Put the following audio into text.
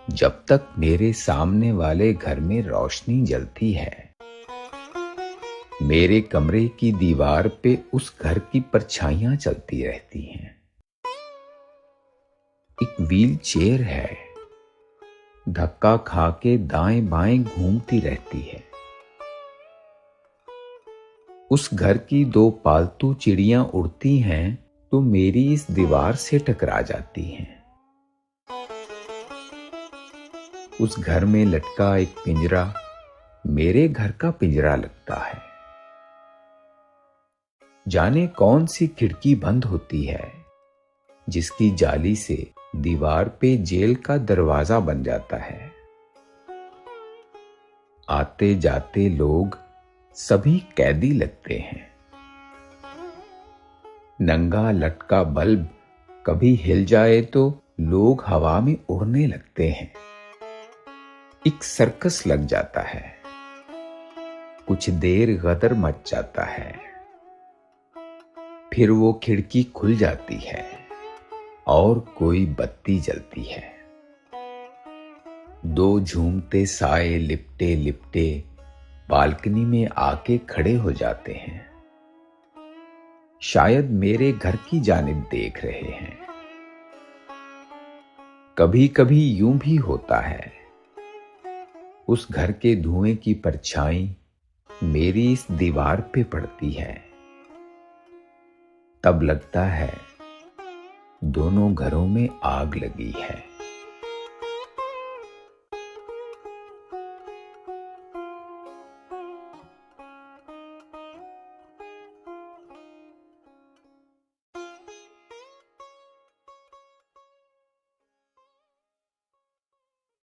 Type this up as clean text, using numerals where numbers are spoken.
जब तक मेरे सामने वाले घर में रोशनी जलती है, मेरे कमरे की दीवार पे उस घर की परछाइयां चलती रहती हैं। एक व्हील चेयर है, धक्का खा के दाएं बाएं घूमती रहती है। उस घर की दो पालतू चिड़ियां उड़ती हैं तो मेरी इस दीवार से टकरा जाती हैं। उस घर में लटका एक पिंजरा मेरे घर का पिंजरा लगता है। जाने कौन सी खिड़की बंद होती है जिसकी जाली से दीवार पे जेल का दरवाजा बन जाता है। आते जाते लोग सभी कैदी लगते हैं। नंगा लटका बल्ब कभी हिल जाए तो लोग हवा में उड़ने लगते हैं। एक सर्कस लग जाता है। कुछ देर गदर मच जाता है, फिर वो खिड़की खुल जाती है और कोई बत्ती जलती है। दो झूमते साए लिपटे लिपटे बालकनी में आके खड़े हो जाते हैं। शायद मेरे घर की जानिब देख रहे हैं। कभी कभी यूं भी होता है, उस घर के धुएं की परछाई मेरी इस दीवार पे पड़ती है। तब लगता है दोनों घरों में आग लगी है।